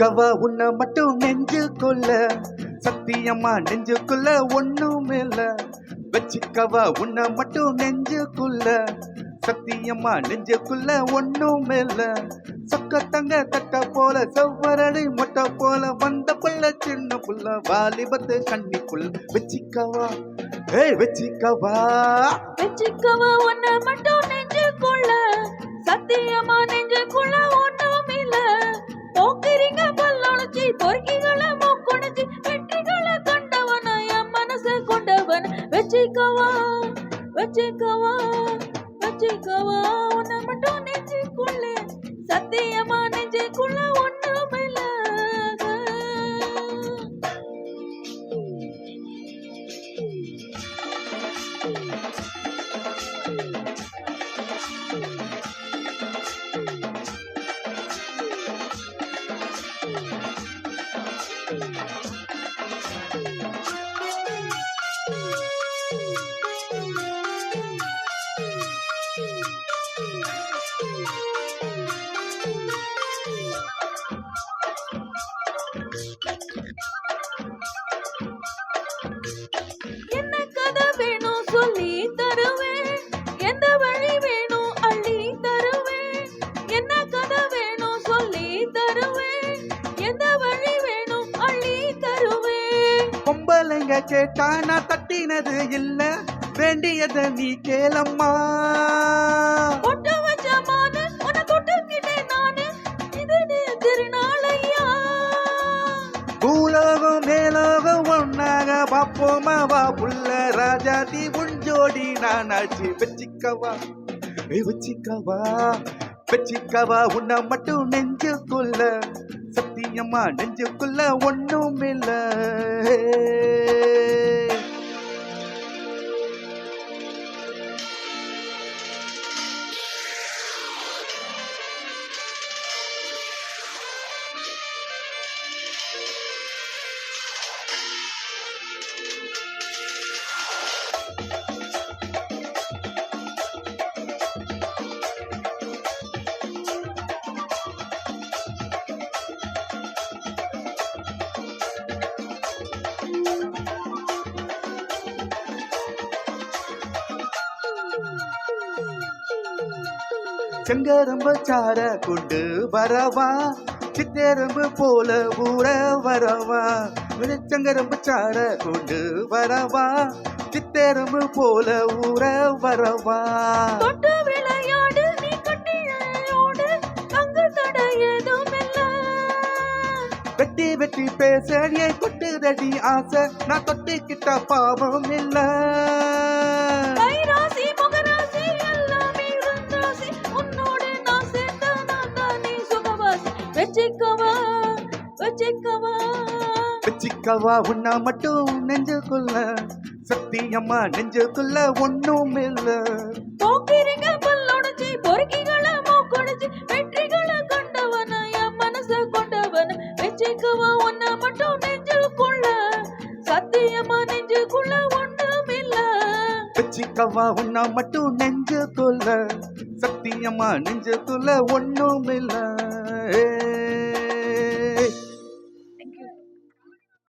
வச்சுக்கவா உன்னை மட்டும் நெஞ்சுக்குள்ள, சத்தியமா நெஞ்சுக்குள்ள ஒண்ணும் இல்ல. வச்சுக்கவா உன்னை மட்டும் நெஞ்சுக்குள்ள, சத்தியமா நெஞ்சுக்குள்ள ஒண்ணும் இல்ல. சொக்க தங்க தட்ட போல செவ்வரடி மொட்டை போல வந்த புள்ள சின்ன புள்ள வாலிபத்து கண்ணிக்குள்ள. வச்சுக்கவா வச்சுக்கவா உன்னை மட்டும் நெஞ்சுக்குள்ள, சத்தியமா நெஞ்சுக்குள்ள ஒண்ணும் இல்ல. போக்குறீங்க பல்லொழிச்சி பொறுக்கிகளை மூக்குணிச்சி வெற்றிகளை கண்டவன என் மனச கொண்டவன். வச்சுக்கவா உன்னை மட்டும் நெஞ்சுக்குள்ள, சத்தியமா நெஞ்சுக்குள்ள ஒண்ணும் இல்ல. என்ன கதை வேணும் சொல்லி தருவேன், எந்த வழி வேணும் அள்ளி தருவேன். என்ன கதை வேணும் சொல்லி தருவேன், எந்த வழி வேணும் அள்ளி தருவேன். பொம்பளைங்க கேட்டா நான் தட்டினது இல்ல, வேண்டியத நீ கேளம்மா. பொட்டு வச்ச மானு உன்னை தொட்டுக்கிட்டேன் நானு, இது நீ திருநாளையா. பூலோகம் மேலோகம் ஒன்னாக பாப்போமா வா புள்ள ராஜாதி உஞ்சோடி நானாச்சு. வச்சிக்கவா உன்னை மட்டும் நெஞ்சுக்குள்ள, சத்தியமா நெஞ்சுக்குள்ள ஒண்ணும் இல்ல. செங்கரம்பு சார கொண்டு வரவா, சித்தெரும்பு போல ஊற வரவா. செங்கரம்பு சார கொண்டு வரவா, சித்தெரும்பு போல ஊற வரவா. தொட்டு விளையாடு நீ கட்டியோடு, அங்கு தடை ஏதும் இல்ல. வெட்டி பேச ஏன் கொட்டுதடி ஆசை, நான் தொட்டிக்கிட்ட பாவம் இல்ல. கைராசி முகராசி எல்லாமே ராசி, உன்னோடு நான் சேர்ந்த நான் தானே சுகவாசி. வச்சிக்கவா உன்னை மட்டும் நெஞ்சுக்குள்ள, சத்தியமா நெஞ்சுக்குள்ள ஒண்ணும் இல்ல. போக்கிறீங்க பல்லொடிச்சி பொறுக்கிகளை மூக்குடிச்சி வெற்றிகளை கண்டவன என் மனச கொண்டவன. வச்சிக்கவா உன்னை மட்டும் நெஞ்சுக்குள்ள, சத்தியமா நெஞ்சுக்குள்ள ஒண்ணும் இல்ல. வச்சிக்கவா உன்னை மட்டும் நெஞ்சுக்குள்ள, சத்தியமா நெஞ்சுக்குள்ள ஒண்ணும் இல்ல.